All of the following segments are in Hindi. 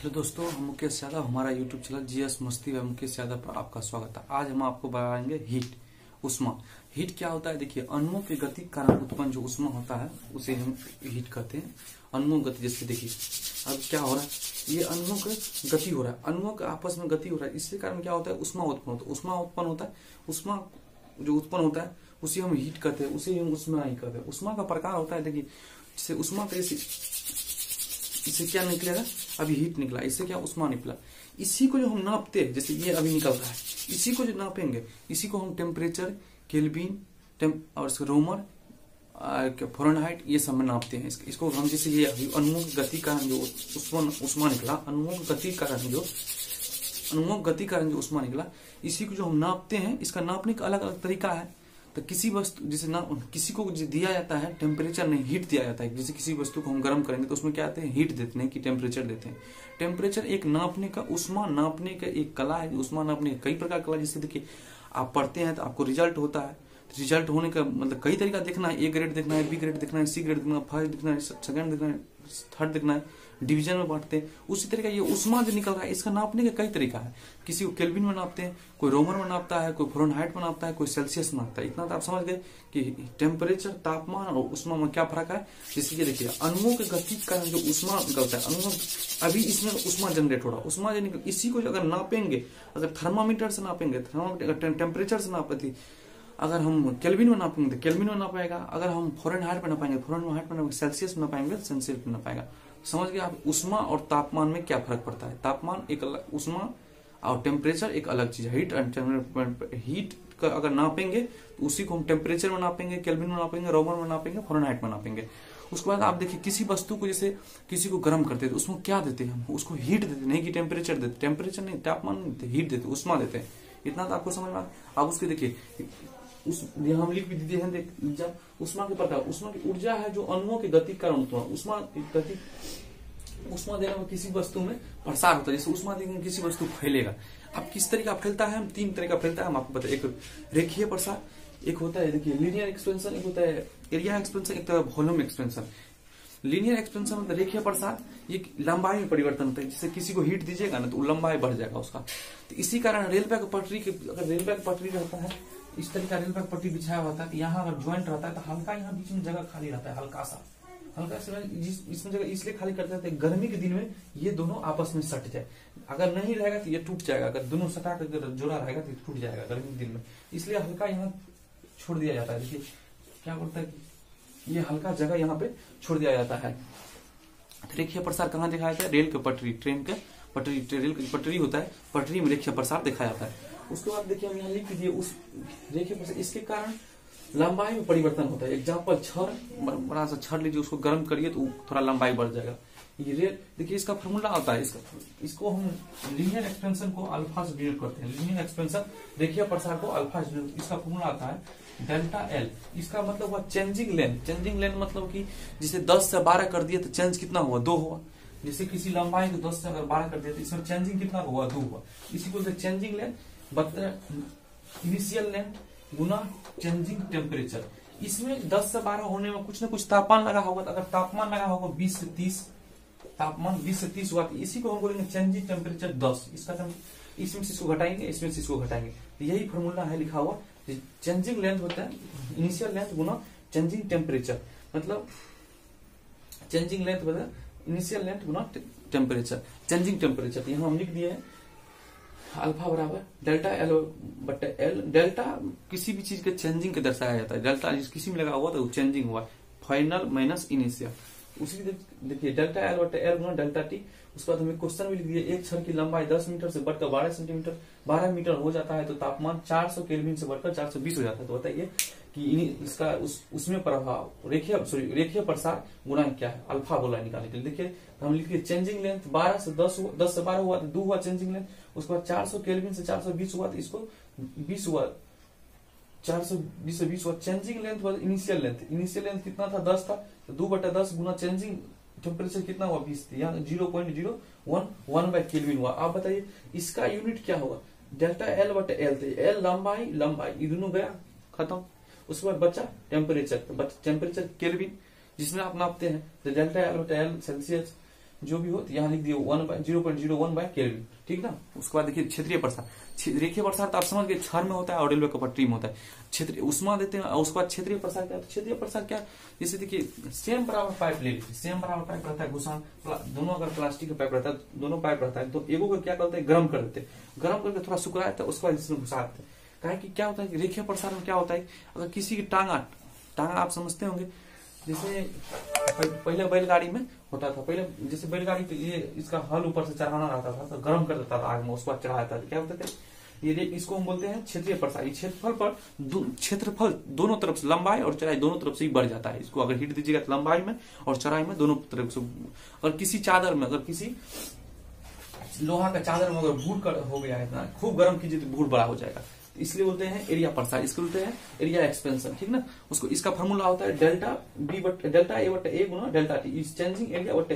हेलो दोस्तों, हम मुकेश यादव। हमारा यूट्यूब चैनल जीएस मस्ती व मुकेश यादव पर आपका स्वागत है। आज हम आपको बताएंगे हीट, उष्मा। हीट क्या होता है? देखिए, अणुओं के गति के कारण उत्पन्न जो उष्मा होता है उसे हम हीट कहते हैं। अणुओं गति, जैसे देखिए अब क्या हो रहा है, ये अणुओं का गति हो रहा है, अणुओं के आपस में गति हो रहा है। इसके कारण क्या होता है? उष्मा उत्पन्न होता है। उष्मा उत्पन्न होता है, उष्मा जो उत्पन्न होता है उसे हम हीट कहते हैं, उसे हम उष्मा ही कहते हैं। उष्मा का प्रकार होता है, देखिए जैसे उष्मा का इससे क्या निकलेगा? अभी हीट निकला, इससे क्या? उष्मा निकला। इसी को जो हम नापते हैं, जैसे ये अभी निकल रहा है, इसी को जो नापेंगे, इसी को हम टेम्परेचर, केल्विन और रोमर, फ़ारेनहाइट, ये सब में नापते हैं। इसको हम जैसे ये अभी अणुओं की गति कारण जो उष्मा निकला, अणुओं की गति कारण जो उष्मा निकला, इसी को जो हम नापते हैं, इसका नापने का अलग अलग तरीका है। तो किसी वस्तु जैसे ना, किसी को दिया जाता है टेम्परेचर नहीं, हीट दिया जाता है। जैसे किसी वस्तु को हम गर्म करेंगे तो उसमें क्या आते हैं? हीट देते हैं कि टेम्परेचर देते हैं। टेम्परेचर एक नापने का, उष्मा नापने का एक कला है। उष्मा नापने का कई प्रकार कला, जैसे देखिए आप पढ़ते हैं तो आपको रिजल्ट होता है। रिजल्ट होने का मतलब कई तरीका देखना है। ए ग्रेड देखना है, बी ग्रेड देखना है, सी ग्रेड देखना है, फर्स्ट देखना है, सेकंड देखना है, थर्ड देखना है, डिवीजन में बांटते हैं। उसी तरीका ये उष्मा जो निकल रहा है, इसका नापने का कई तरीका है। किसी को केल्विन में नापते हैं, कोई रोमर में नापता है, कोई फ़ारेनहाइट में नापता है, कोई सेल्सियस में नापता है। इतना तो आप समझ गए कि टेम्परेचर, तापमान और उष्मा में क्या फर्क है। जैसे कि देखिए, अणुओं के गति के कारण जो उष्मा निकलता है, अणुओं अभी इसमें उष्मा जनरेट हो रहा है, उष्मा जो निकल, इसी को अगर नापेंगे, अगर थर्मामीटर से नापेंगे, टेम्परेचर से नापते, अगर हम केल्विन में नापेंगे तो केल्विन में नापाएगा, अगर हम फ़ारेनहाइट में नापाएंगे, फ़ारेनहाइट में नापेंगे, सेल्सियस में नापाएंगे, सेल्सियस में नापाएगा। समझ गए आप? उष्मा और तापमान में क्या फर्क पड़ता है। तापमान एक अलग, उष्मा और टेम्परेचर एक अलग चीज है। हीट का अगर नापेंगे तो उसी को हम टेम्परेचर में नापेंगे, केल्विन में नापेंगे, रोमर में नापेंगे, फ़ारेनहाइट में नापेंगे। उसके बाद आप देखिए, किसी वस्तु को जैसे किसी को गर्म करते हैं तो उसमें क्या देते हैं? हम उसको हीट देते, नहीं कि टेम्परेचर देते। टेम्परेचर नहीं, तापमान नहीं देते, हीट देते, उष्मा देते हैं। इतना तो आपको समझ में। आप उसके देखिए, यहाँ हम लिख भी दिए हैं, देख उष्मा के प्रकार। उष्मा की ऊर्जा है जो अणुओं की गति कारण उत्पन्न। उष्मा देने में किसी वस्तु में प्रसार होता है। जैसे उष्मा देने में किसी वस्तु फैलेगा। अब किस तरीका फैलता है? हम तीन तरीका फैलता है, हम आपको बताए। एक रेखीय प्रसार, एक होता है देखिए लीनियर एक्सपेंशन, एक होता है एरिया एक्सपेंशन, एक होता है वॉल्यूम एक्सपेंशन। लीनियर एक्सपेंशन मतलब रेखीय प्रसार, ये लंबाई में परिवर्तन होता है। जैसे किसी को हीट दीजिएगा ना तो लंबाई बढ़ जाएगा उसका। तो इसी कारण रेलवे की पटरी के, अगर रेलवे की पटरी रहता है, इस तरीका रेलवे की पटरी बिछाया होता है, यहाँ अगर ज्वाइंट रहता है तो हल्का यहाँ बीच में जगह खाली रहता है, हल्का सा इसमें जगह इसलिए खाली करते हैं गर्मी के दिन में ये दोनों आपस में सट जाए। अगर नहीं रहेगा तो ये टूट जाएगा। अगर दोनों सटा कर जोड़ा रहेगा तो टूट जाएगा गर्मी के दिन में, इसलिए हल्का यहाँ छोड़ दिया जाता है। देखिए क्या बोलता है कि ये हल्का जगह यहाँ पे छोड़ दिया जाता है। रेखीय प्रसार कहाँ दिखाया जाता है? रेल के पटरी, ट्रेन के पटरी, रेल की पटरी होता है, पटरी में रेखीय प्रसार दिखाया जाता है। उसके बाद देखिए, हम यहाँ लिख दीजिए उस रेखीय प्रसार, इसके कारण लंबाई में परिवर्तन होता है। एग्जाम्पल छड़, बड़ा सा छड़ लीजिए, उसको गर्म करिए तो थोड़ा लंबाई बढ़ जाएगा। ये रेल देखिए, इसका फॉर्मूला होता है, इसको हम लीनियर एक्सपेंशन को अल्फा से डिनोट करते हैं। लीनियर एक्सपेंशन, रेखीय प्रसार को अल्फा से डिनोट, इसका फॉर्मूला आता है डेल्टा एल। इसका मतलब हुआ चेंजिंग लेंथ। चेंजिंग लेंथ मतलब कि जैसे 10 से 12 कर दिए तो चेंज कितना हुआ? 2 हुआ। जैसे किसी लंबाई को 10 से अगर 12 कर दिया तो इसमें चेंजिंग कितना हुआ? 2 हुआ। इसी को चेंजिंग लेंथ इनिशियल लेंथ गुना चेंजिंग टेम्परेचर। इसमें 10 से 12 होने में कुछ ना कुछ तापमान लगा होगा। तो अगर तापमान लगा होगा 20 से 30, तापमान 20 से 30 हुआ तो इसी को हम बोलेंगे चेंजिंग टेम्परेचर 10। इसका इसमें से इसको घटाएंगे, इसमें से इसको घटाएंगे, तो यही फॉर्मूला है लिखा हुआ। चेंजिंग लेंथ होता है इनिशियल लेंथ गुना चेंजिंग टेम्परेचर, मतलब चेंजिंग लेंथ होता इनिशियल लेंथ गुना टेम्परेचर, चेंजिंग टेम्परेचर। यहाँ हम लिख दिए हैं अल्फा बराबर डेल्टा एल बटे एल। डेल्टा किसी भी चीज के चेंजिंग के दर्शाया जाता है। डेल्टा किसी में लगा हुआ तो चेंजिंग हुआ, फाइनल माइनस इनिशियल। उसी देखिए डेल्टा एल बटे एल गुना डेल्टा टी। उसके बाद हमें क्वेश्चन भी लिख दिए, एक छड़ की लंबाई 10 मीटर से बढ़कर 12 मीटर हो जाता है तो तापमान 400 केल्विन से बढ़कर 420 हो जाता है। तो बताइए कि इसका उसमें प्रभाव रेखीय प्रसार गुना क्या है? अल्फा बोला निकालने के लिए। देखिए हम लिखिए चेंजिंग लेंथ 12 से 10 से 12 हुआ तो 2 हुआ चेंजिंग लेंथ। उसके बाद 400 केल्विन से 420 हुआ तो इसको 20 हुआ, 420 से 20 हुआ। चेंजिंग लेंथ हुआ इनिशियल लेंथ। इनिशियल लेंथ कितना था? 10 था, तो 2/10 गुना चेंजिंग टेम्परेचर कितना हुआ? 20 थी, यहाँ 0.011 केल्विन हुआ। आप बताइए इसका यूनिट क्या होगा? डेल्टा एल बटे एल थे, एल लंबाई, ये दोनों गया खत्म। उसके बाद बचा टेम्परेचर, टेम्परेचर केल्विन जिसमें आप नापते हैं। तो डेल्टा एल बटे एल सेल्सियस, जो भी हो तो यहाँ लिख दिए 0.01 बाय केल्विन, ठीक ना। उसके बाद देखिए क्षेत्रीय प्रसार, रेखीय प्रसार तो आप समझ गए छड़ में होता है और रेलवे का पटरी में होता है। क्षेत्रीय उष्मा देते हैं, और उसके बाद क्षेत्रीय प्रसार क्या है, क्षेत्रीय प्रसार क्या, जैसे देखिए सेम बराबर पाइप ले लीजिए, सेम बराबर पाइप रहता है घुसान, दोनों अगर प्लास्टिक का पाइप रहता है, दोनों पाइप रहता है, तो एगो को क्या करते हैं गर्म कर देते हैं, गर्म करके थोड़ा सुखाते हैं, उसके बाद इसमें घुसा देते हैं। कहा कि क्या होता है रेखीय प्रसार में क्या होता है, अगर किसी की टांगा आप समझते होंगे, जैसे पहले बैलगाड़ी में होता था, पहले जैसे बैलगाड़ी तो ये इसका हल ऊपर से चढ़ाना रहता था तो गर्म कर देता था आग में, उसके बाद चढ़ाया था, क्या होते थे ये, इसको हम बोलते हैं क्षेत्रीय प्रसार। ये क्षेत्रफल दोनों तरफ से, लंबाई और चौड़ाई दोनों तरफ से ही बढ़ जाता है। इसको अगर हीट दीजिएगा तो लंबाई में और चौड़ाई में दोनों तरफ से, अगर किसी चादर में, अगर किसी लोहा का चादर में अगर भूर हो गया है ना, खूब गर्म कीजिए तो भूर बड़ा हो जाएगा, इसलिए बोलते हैं एरिया प्रसार, इसको बोलते हैं एरिया एक्सपेंशन, ठीक ना। उसको इसका फार्मूला होता है डेल्टा ए बटा ए गुना delta T, is changing area बटा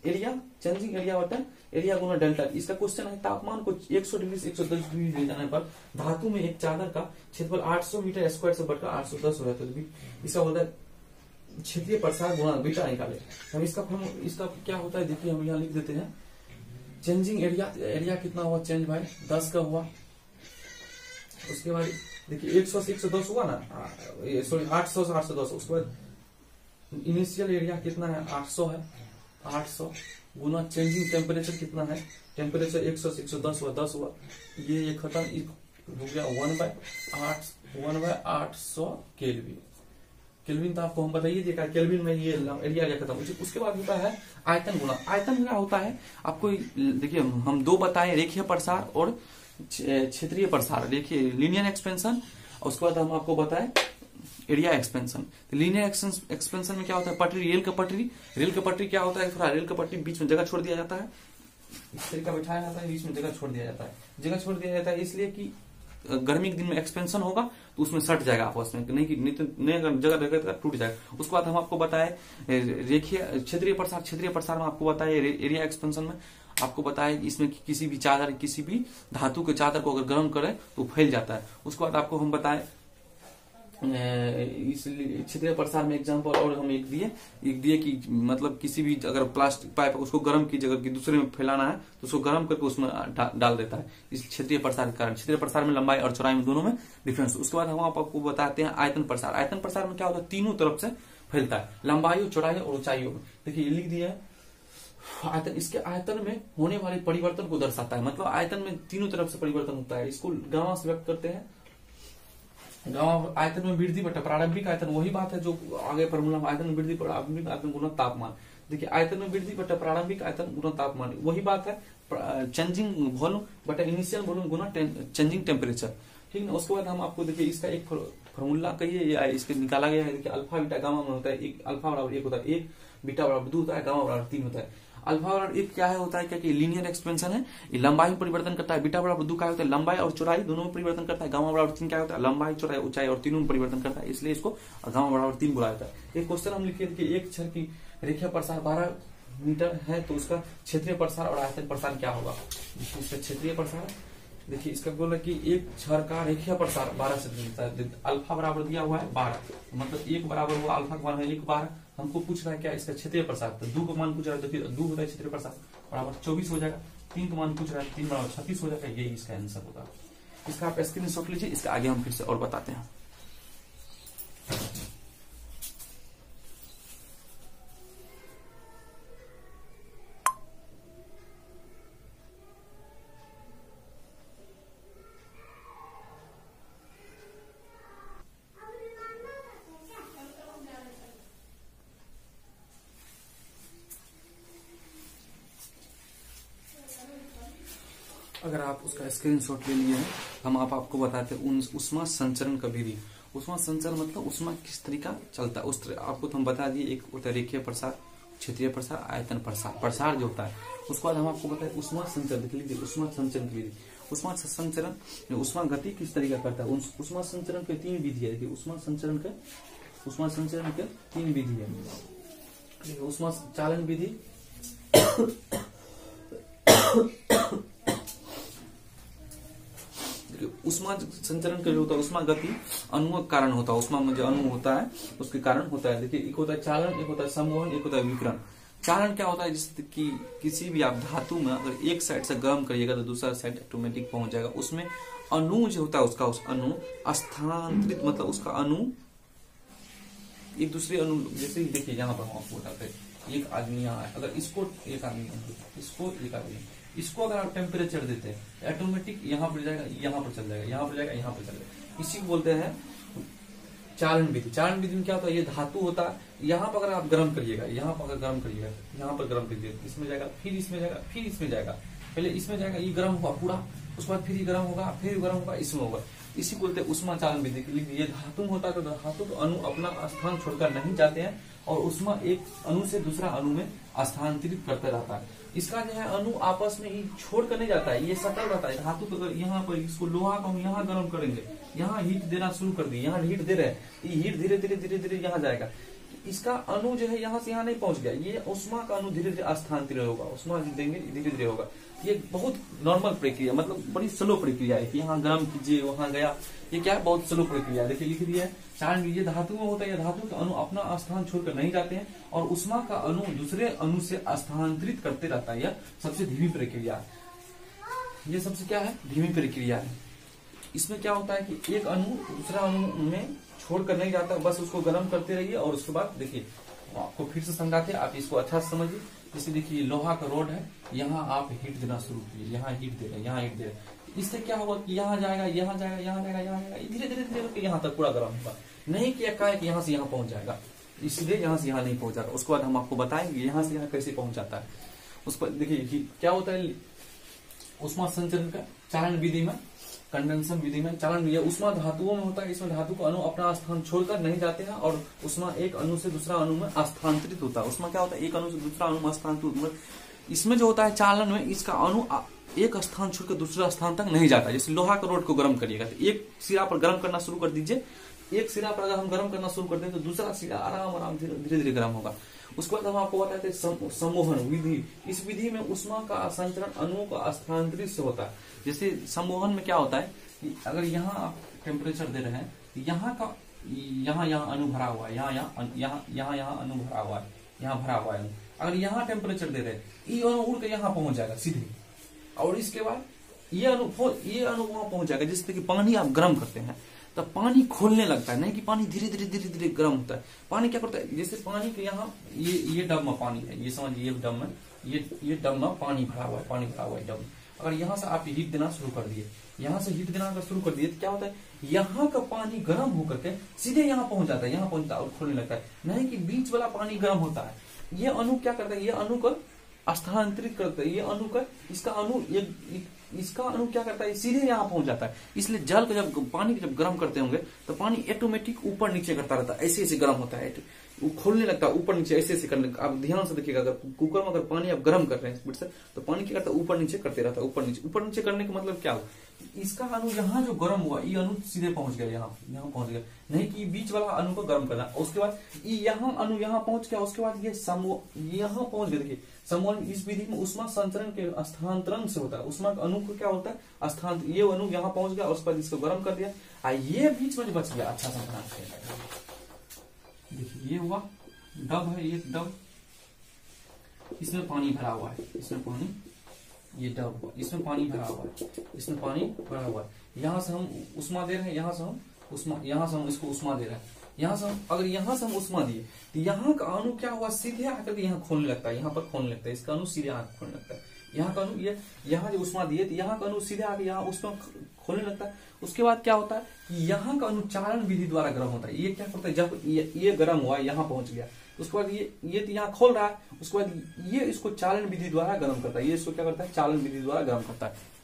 एरिया चेंजिंग एरिया बटा एरिया गुना डेल्टा टी। इसका क्वेश्चन है तापमान को 100 डिग्री से 110 डिग्री ले जाने पर धातु में एक चादर का क्षेत्रफल 800 मीटर स्क्वायर से बढ़कर 810 हो रहा है, तो इसका होता है क्षेत्रीय प्रसार गुणा बीटा निकाले। हम इसका क्या होता है देखिए, हम यहाँ लिख देते हैं चेंजिंग एरिया कितना हुआ चेंज भाई 10 का हुआ, उसके बाद देखिए 100 से 110 हुआ ना, सॉरी 800 से 810, उसके बाद इनिशियल एरिया कितना है 800 है, 800 गुना चेंजिंग टेम्परेचर कितना है, टेम्परेचर 100 से 110 हुआ 10 हुआ, ये खत्म हो गया 1/800 केल्विन। केल्विन तो आपको हम बताइए देखा, केल्विन में ये एरिया क्या खत्म। उसके बाद होता है आयतन गुना। आयतन क्या होता है आपको देखिए, हम दो बताए, रेखीय प्रसार और क्षेत्रीय प्रसार, देखिए लीनियर एक्सपेंशन, और उसके बाद हम आपको बताएं एरिया एक्सपेंशन। तो लीनियर एक्सपेंशन में क्या होता है, पटरी, रेल का पटरी क्या होता है, थोड़ा रेल का पटरी बीच में जगह छोड़ दिया जाता है, इस तरीका बिठाया जाता है, बीच में जगह छोड़ दिया जाता है, इसलिए कि गर्मी के दिन में एक्सपेंशन होगा तो उसमें सट जाएगा आपस में, नहीं तो अगर जगह रहेगा तो टूट जाएगा। उसके बाद हम आपको बताए रेखीय क्षेत्रीय प्रसार में आपको बताए एरिया एक्सपेंशन में आपको बताया इसमें कि किसी भी चादर, किसी भी धातु के चादर को अगर गर्म करें तो फैल जाता है। उसके बाद आपको हम बताएं इसलिए क्षेत्रीय प्रसार में एग्जांपल और हम एक दिए कि मतलब किसी भी अगर प्लास्टिक पाइप उसको गर्म कीजिए, अगर दूसरे में फैलाना है तो उसको गर्म करके उसमें डाल देता है, इस क्षेत्रीय प्रसार के कारण। क्षेत्रीय प्रसार में लंबाई और चौड़ाई में दोनों में डिफरेंस। उसके बाद हम आपको बताते हैं आयतन प्रसार। आयतन प्रसार में क्या होता है, तीनों तरफ से फैलता है, लंबाई, चौड़ाई और ऊंचाइयों में। देखिए लिख दिया है आयतन, इसके आयतन में होने वाले परिवर्तन को दर्शाता है, मतलब आयतन में तीनों तरफ से परिवर्तन होता है। इसको गामा से व्यक्त करते हैं, गामा आयतन में वृद्धि बटा प्रारंभिक आयतन, वही बात है जो आगे फॉर्मूला में, आयतन में वृद्धि प्रारंभिक आयतन गुना तापमान। देखिए आयतन में वृद्धि बटा प्रारंभिक आयतन गुना तापमान, वही बात है चेंजिंग वॉल्यूम बटा इनिशियल वॉल्यूम गुना चेंजिंग टेम्परेचर, ठीक है। उसके बाद हम आपको देखिए इसका एक फॉर्मूला कहिए इसके निकाला गया है। देखिए अल्फा बीटा गामा में होता है, एक अल्फा बराबर 1 होता है, 1 बीटा बराबर 2 होता है, गामा बराबर 3 होता है। अल्फा बराबर 1 क्या है होता है, क्या कि लीनियर एक्सपेंशन है, ये लंबाई में परिवर्तन करता है। बीटा बराबर 2 क्या होता है, लंबाई और चौड़ाई दोनों में परिवर्तन करता है। गामा बराबर 3 क्या होता है, लंबाई, चौड़ाई, ऊंचाई और तीनों में परिवर्तन करता है, इसलिए इसको गामा बराबर 3 बुलाया जाता है। एक क्वेश्चन हम लिखिए कि एक छड़ की रेखीय प्रसार 12 मीटर है तो उसका क्षेत्रीय प्रसार और आयतन प्रसार क्या होगा। इसका क्षेत्रीय प्रसार देखिए, इसका बोला कि एक छड़ का रेखीय प्रसार 12 सेंटीमीटर, अल्फा बराबर दिया हुआ है 12, मतलब 1 बराबर हुआ अल्फा का मान है 1 12। हमको पूछ रहा है क्या इसका क्षेत्रीय प्रसार, तो 2 का मान पूछ रहा है, तो फिर 2 होता है क्षेत्रीय प्रसार बराबर 24 हो जाएगा। 3 का मान पूछ रहा है, 3 बराबर 36 हो जाएगा, यही इसका आंसर होगा। इसका आप स्क्रीनशॉट लीजिए, इसका आगे हम फिर से और बताते हैं। अगर आप उसका स्क्रीनशॉट ले लिए हैं, हम आपको बताते हैं उष्मा संचरण का विधि। उष्मा संचरण मतलब उष्मा किस तरीका चलता है, उस आपको तो हम बता दिए। एक होता है रेखीय प्रसार, क्षेत्रीय प्रसार, आयतन प्रसार जो होता है। उसके बाद हम आपको बताए उष्मा संचरण, देख लीजिए उष्मा संचरण की विधि। उष्मा संचरण, उष्मा गति किस तरीका करता है। उष्मा संचरण के 3 विधि है। देखिए उष्मा संचरण के 3 विधि है। उष्मा चालन विधि, उष्मा संचरण का जो होता है, उष्मा गति अणुओं के कारण होता है। उष्मा में जो अणु होता है उसके कारण होता है। देखिए एक होता है चालन, एक होता है संवहन, एक होता है विकिरण। चालन क्या होता है, जैसे कि किसी भी आप धातु में अगर एक साइड से गर्म करिएगा तो दूसरा साइड ऑटोमेटिक पहुंच जाएगा। उसमें अणु जो होता है उसका, उस अणु स्थानांतरित, मतलब उसका अणु एक दूसरे अणु, जैसे देखिए यहाँ पर हम आपको बताते हैं, एक आदमी यहाँ है, अगर इसको एक आदमी, इसको अगर आप टेम्परेचर देते हैं ऑटोमेटिक यहाँ पर जाएगा, यहाँ पर चल जाएगा, यहाँ पर जाएगा, यहाँ पर चल जाएगा। इसी को बोलते हैं चालन विधि। चालन विधि में क्या होता है, ये धातु होता है, यहाँ पर अगर आप गर्म करिएगा, यहाँ पर अगर गर्म करिएगा, यहाँ पर गर्म करिएगा, इसमें जाएगा, फिर इसमें जाएगा, फिर इसमें जाएगा, पहले इसमें जाएगा, ये गर्म होगा पूरा, उसके बाद फिर ये गर्म होगा, फिर गर्म होगा, इसमें होगा। इसी बोलते हैं उष्मा चालन विधि। ये धातु होता है तो धातु तो अणु अपना स्थान छोड़कर नहीं जाते हैं और उष्मा एक अणु से दूसरा अणु में स्थानांतरित करता रहता है। इसका जो है अणु आपस में ही छोड़ कर नहीं जाता है, ये सटल रहता है। धातु तो अगर यहाँ पर इसको लोहा को हम यहाँ गर्म करेंगे, यहाँ हीट देना शुरू कर दिए, यहाँ हीट दे रहे हैं, ये हीट धीरे धीरे धीरे धीरे यहाँ जाएगा, इसका अणु जो है यहाँ से यहाँ नहीं पहुंच गया, ये उष्मा का अणु धीरे धीरे स्थानांतरित होगा, उष्मा देंगे धीरे धीरे होगा। ये बहुत नॉर्मल प्रक्रिया, मतलब बड़ी स्लो प्रक्रिया है कि यहाँ गर्म कीजिए वहां गया, ये क्या है, बहुत स्लो प्रक्रिया है। देखिए लिख दिया है चालन, ये धातु में होता है, ये धातु के अणु अपना स्थान छोड़कर नहीं जाते हैं और उष्मा का अणु दूसरे अणु से स्थानांतरित करते रहता है। यह सबसे धीमी प्रक्रिया है, ये सबसे क्या है, धीमी प्रक्रिया है। इसमें क्या होता है कि एक अणु दूसरा अणु में छोड़कर नहीं जाता, बस उसको गर्म करते रहिए और उसके बाद देखिए आपको फिर से समझाते हैं, आप इसको अच्छा से समझिए। जैसे देखिए लोहा का रोड है, यहाँ आप हीट देना शुरू कीजिए, यहाँ हीट दे रहे हैं, यहाँ हीट दे रहे हैं, इससे क्या होगा कि यहाँ जाएगा, यहाँ जाएगा, यहाँ जाएगा, यहाँ जाएगा, धीरे धीरे धीरे यहाँ तक पूरा गर्म होगा। नहीं कि एकाएक यहाँ से यहाँ पहुंच जाएगा, इसलिए यहाँ से यहाँ नहीं पहुंचागा। उसके बाद हम आपको बताएंगे यहाँ से यहाँ कैसे पहुंच जाता है। उस पर देखिए क्या होता है उष्मा संचरण का चालन विधि में, कंडेंसन विधि में चालन, यह उष्मा धातुओं में होता है। इसमें धातु का अणु अपना स्थान छोड़कर नहीं जाते हैं और उष्मा एक अणु से दूसरा अणु में स्थानांतरित होता है। उसमें क्या होता है, एक अणु से दूसरा अणु में स्थानांतरित। इसमें जो होता है चालन में, इसका अणु एक स्थान छोड़कर दूसरा स्थान तक नहीं जाता। जैसे लोहा का रोड को गर्म करिएगा तो एक सिरा पर गर्म करना शुरू कर दीजिए, एक सिरा पर अगर हम गर्म करना शुरू कर दें तो दूसरा सिरा आराम आराम धीरे धीरे गर्म होगा। उसके बाद हम आपको बताते हैं सम्मोहन विधि। इस विधि में उष्मा का संचरण अणुओं का स्थानांतरित से होता है। जैसे सम्मोहन में क्या होता है कि अगर यहाँ आप टेम्परेचर दे रहे हैं, यहाँ का यहाँ अणु भरा हुआ है, यहाँ अणु भरा हुआ है, यहाँ भरा हुआ है। अगर यहाँ टेम्परेचर दे रहे हैं, ये अणु उड़ के यहाँ पहुंच जाएगा सीधे, और इसके बाद ये अणु वहां पहुंच जाएगा। जैसे कि पानी आप गर्म करते हैं तो पानी खोलने लगता है, नहीं कि पानी धीरे धीरे धीरे धीरे गर्म होता है। पानी क्या करता है, जैसे पानी के यहाँ ये डब में पानी है, ये समझिए, ये डब में ये डब में पानी भरा हुआ है, पानी भरा हुआ है डब में। अगर यहाँ से आप हीट देना शुरू कर दिए, यहाँ से हीट देना अगर शुरू कर दिए तो क्या होता है, यहाँ का पानी गर्म होकर के सीधे यहाँ पहुंच जाता है, यहाँ पहुंचता है और खोलने लगता है। नहीं कि बीच वाला पानी गर्म होता है। ये अणु क्या करता है, ये अणु को स्थानांतरित करता है। ये अणु का इसका अणु क्या करता है, सीधे यहाँ पहुंच जाता है। इसलिए जल को जब पानी को जब गर्म करते होंगे तो पानी ऑटोमेटिक ऊपर नीचे करता रहता है, ऐसे ऐसे गर्म होता है, वो खोलने लगता है ऊपर नीचे ऐसे ऐसे करने। आप ध्यान से देखिएगा, अगर कुकर में अगर पानी आप गर्म कर रहे हैं स्पीड से तो पानी क्या करता है, ऊपर नीचे करते रहता है। ऊपर नीचे करने का मतलब क्या हो, इसका अणु यहाँ जो गर्म हुआ, ये अणु सीधे पहुंच गया, यहाँ पहुंच गया। नहीं कि बीच वाला अणु को गर्म करना। उसके बाद यहाँ अणु यहाँ पहुंच गया, उसके बाद ये यहाँ पहुंच गया। देखिए सम्मोहन इस विधि में उष्मा संचरण के स्थानांतरण से होता है। उष्मा अणु को क्या होता है, स्थान, ये अणु यहाँ पहुंच गया और उसके बाद इसको गर्म कर दिया, ये बीच में बच गया। अच्छा सा देखिए ये हुआ डब है, ये डब, इसमें पानी भरा हुआ है, इसमें पानी, ये डब हुआ, इसमें पानी भरा हुआ है, इसमें पानी भरा हुआ है। यहाँ से हम उष्मा दे रहे हैं, यहाँ से हम इसको उष्मा दे रहे हैं। यहाँ से हम अगर यहाँ से हम उष्मा दिए तो यहाँ का अणु क्या हुआ, सीधे आकर के यहाँ खोलने लगता है, यहाँ पर खोलने लगता है। इसका अणु सीधे आकर खोलने लगता है। यहाँ का अणु, ये यहाँ जो उष्मा दिए तो यहाँ का अणु सीधे आके यहाँ उष्मा खोलने लगता है। उसके बाद क्या होता है कि यहाँ का अणु चालन विधि द्वारा गर्म होता है। ये क्या करता है, जब ये गर्म हुआ, यहाँ पहुंच गया, उसके बाद ये तो यहाँ खोल रहा है, उसके बाद ये इसको चालन विधि द्वारा गर्म करता है। ये इसको क्या करता है, चालन विधि द्वारा गर्म करता है।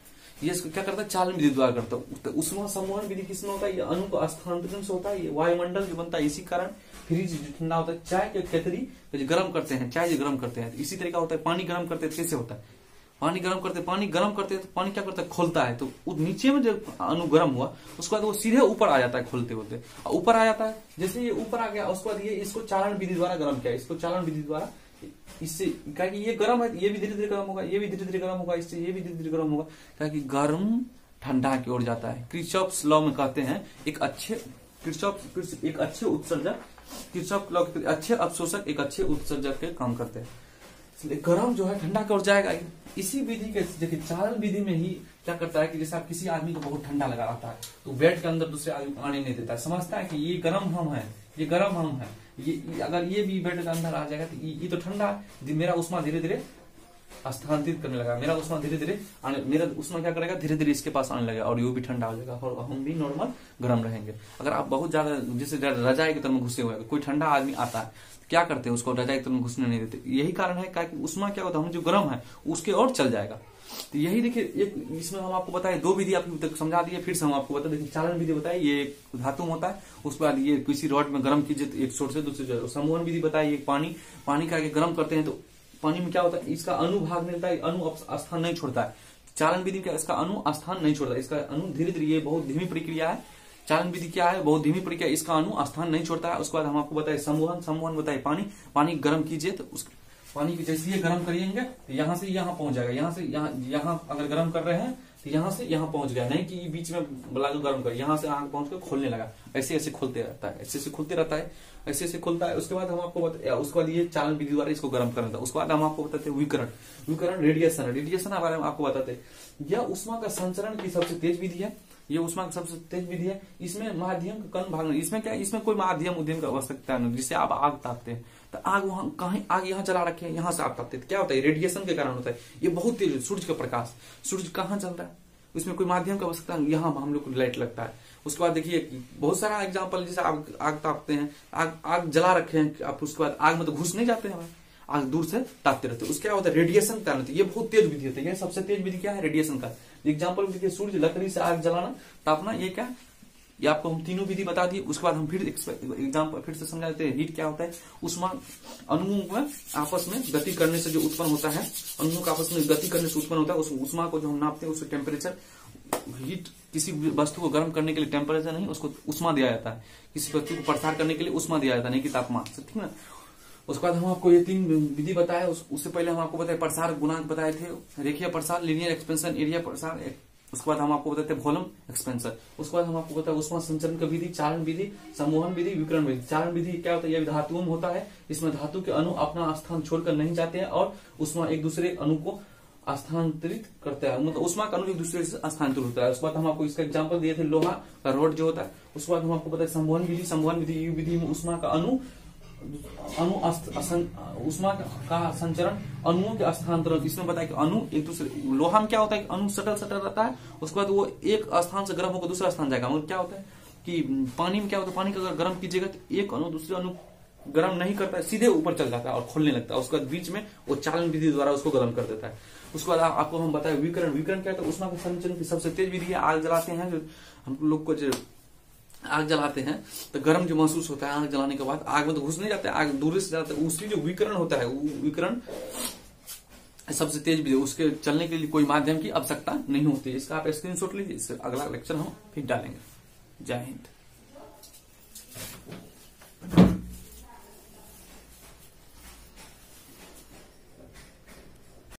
ये इसको क्या करता है, चालन विधि द्वारा करता है। उष्मा सम्मोहन विधि किसमें होता है, ये अणु को स्थानांतरण से होता है। ये वायुमंडल जो बनता है, इसी कारण फ्रिज जो ठंडा होता है, चाय के केतली जो गर्म करते हैं, चाय जो गर्म करते हैं, इसी तरीका होता है। पानी गर्म करते हैं कैसे होता है, पानी गर्म करते हैं तो पानी क्या करता है, खोलता है। तो नीचे में जो अणु गर्म हुआ उसके बाद वो सीधे ऊपर आ जाता है, खोलते होते ऊपर आ जाता है। जैसे ये ऊपर आ गया उसके बाद ये इसको चालन विधि द्वारा गर्म किया, इसको चालन विधि द्वारा, इससे क्या कि ये गर्म है, ये भी धीरे धीरे गर्म होगा, ये भी धीरे धीरे गर्म होगा, इससे ये भी धीरे धीरे गर्म होगा, क्या कि गर्म ठंडा की ओर जाता है। किरचॉफ्स लॉ में कहते हैं एक अच्छे उत्सर्जक, किरचॉफ लॉ अच्छे अवशोषक एक अच्छे उत्सर्जक के काम करते हैं। इसलिए गर्म जो है ठंडा की ओर जाएगा। इसी विधि के देखिए चालन विधि में ही क्या करता है कि जैसे आप किसी आदमी को बहुत ठंडा लगा रहता है तो बेड के अंदर दूसरे आदमी को आने नहीं देता है, समझता है कि ये गर्म हम है, ये गर्म हम है, ये अगर ये भी बेड के अंदर आ जाएगा तो ये तो ठंडा है, मेरा उष्मा धीरे धीरे स्थानांतरित करने लगा, मेरा उष्मा धीरे धीरे मेरा उष्मा क्या करेगा धीरे धीरे इसके पास आने लगेगा और ये भी ठंडा हो जाएगा और हम भी नॉर्मल गर्म रहेंगे। अगर आप बहुत ज्यादा जैसे रजाई की तरफ घुसे हुए कोई ठंडा आदमी आता है क्या करते हैं उसको रजाई की तरफ घुसने नहीं देते, यही कारण है कि उष्मा क्या होता है हम जो गर्म है उसके और चल जाएगा। तो यही देखिए एक इसमें हम आपको बताए दो विधि आपको तक समझा दिए, फिर से हम आपको बता देखिए चालन विधि बताए ये धातु में होता है, उसके बाद ये किसी रॉड में गर्म कीजिए तो एक छोर से दूसरे, समूहन विधि बताई ये पानी का गर्म करते हैं तो पानी में क्या होता है इसका अणु भाग मिलता है, अणु स्थान नहीं छोड़ता है। चालन विधि का इसका अणु स्थान नहीं छोड़ता, इसका अणु धीरे धीरे, ये बहुत धीमी प्रक्रिया है। चालन विधि क्या है, बहुत धीमी प्रक्रिया, इसका अणु स्थान नहीं छोड़ता है। उसके बाद हम आपको बताए समूहन बताए पानी गर्म कीजिए तो उस पानी की जैसे ये गर्म करिएंगे तो यहाँ से यहाँ पहुंच जाएगा, यहाँ से यहाँ अगर गर्म कर रहे हैं तो यहाँ से यहाँ पहुंच गया, नहीं कि बीच में लगा गर्म कर, यहाँ से आग पहुंच कर खोलने लगा, ऐसे ऐसे खोलते रहता है, ऐसे ऐसे खुलते रहता है, ऐसे ऐसे खुलता है। उसके बाद हम आपको उसके बाद ये चालन विधि द्वारा इसको गर्म करना था। उसके बाद हम आपको बताते हैं विकरण रेडिएशन के बारे में आपको बताते हैं। यह उष्मा का संचरण की सबसे तेज विधि है, ये उष्मा की सबसे तेज विधि है। इसमें माध्यम का कण भागना, इसमें क्या, इसमें कोई माध्यम उद्यम की आवश्यकता नहीं। जिससे आप आग तापते हैं तो आग वहां कहीं आग यहाँ जला रखे हैं, यहाँ से आग तापते हैं, क्या होता है रेडिएशन के कारण होता है। ये बहुत तेज सूर्य का प्रकाश, सूर्य कहाँ चल रहा है, इसमें कोई माध्यम की आवश्यकता नहीं, यहाँ हम लोग को लाइट लगता है। उसके बाद देखिए बहुत सारा एग्जाम्पल, जैसे आग तापते हैं, आग जला रखे हैं आप, उसके बाद आग में तो घुस नहीं जाते हैं, आग दूर से तापते रहते हैं। उसके क्या होता है रेडिएशन के कारण, ये बहुत तेज विधि होती है। सबसे तेज विधि क्या है रेडिएशन का। एग्जाम्पल देखिए सूर्य लकड़ी से आग जलाना तापना, ये क्या, ये आपको हम तीनों विधि बता दिए। उसके बाद हम फिर एग्जाम्पल फिर से समझा देते हैं। हीट क्या होता है, उष्मा अणुओं में आपस में गति करने से जो उत्पन्न होता है, अणुओं का आपस में गति करने से उत्पन्न होता है, उस उष्मा को जो हम नापते हैं उससे टेम्परेचर, हीट किसी वस्तु को गर्म करने के लिए टेम्परेचर नहीं, उसको उष्मा दिया जाता है। किसी वस्तु को प्रसार करने के लिए उष्मा दिया जाता है, नहीं कि तापमान, ठीक ना। उसके बाद हम आपको ये तीन विधि बताए। उससे पहले हम आपको बताए प्रसार गुणांक बताए थे, रेखीय प्रसार, लीनियर एक्सपेंशन, एरिया प्रसार। उसके बाद हम आपको बताते हैं वॉल्यूम एक्सपेंशन। उसके बाद हम आपको बताए उष्मा संचरण की विधि, चालन विधि, समूहन विधि, विकरण विधि। चालन विधि क्या होता है, यह धातुओं में होता है, इसमें धातु के अणु अपना स्थान छोड़कर नहीं जाते हैं और उष्मा एक दूसरे अणु को स्थानांतरित करता है, मतलब उष्मा का अणु एक दूसरे से स्थानांतरित होता है। उसके बाद हम आपको इसका एग्जांपल दिए थे लोहा का रॉड जो होता है। उसके बाद हम आपको बताए समूहन विधि। समूहन विधि में उष्मा का उष्मा का संचरण, अणुओं के स्थानांतरण। इसमें बताया कि अणु एक दूसरे, लोहा में क्या होता है कि अणु सटल रहता है, उसके बाद वो एक स्थान से गर्म होकर दूसरा स्थान जाएगा। मतलब क्या होता है कि पानी में क्या होता है, पानी का अगर गर्म कीजिएगा तो एक अणु दूसरे अणु गर्म नहीं करता है, सीधे ऊपर चल जाता है और खोलने लगता है। उसके बाद बीच में वो चालन विधि द्वारा उसको गर्म कर देता है। उसके बाद आपको हम बताए विकरण क्या है, उष्मा के संचरण की सबसे तेज विधि है। आग जलाते हैं, जो हम लोग को जो आग जलाते हैं तो गर्म जो महसूस होता है, आग जलाने के बाद आग में तो घुस नहीं जाता है, आग दूर से जाता है। उसकी जो विकरण होता है, विकरण सबसे तेज विधि, उसके चलने के लिए कोई माध्यम की आवश्यकता नहीं होती है। इसका आप स्क्रीनशॉट लीजिए, इससे अगला लेक्चर हम फिर डालेंगे। जय हिंद।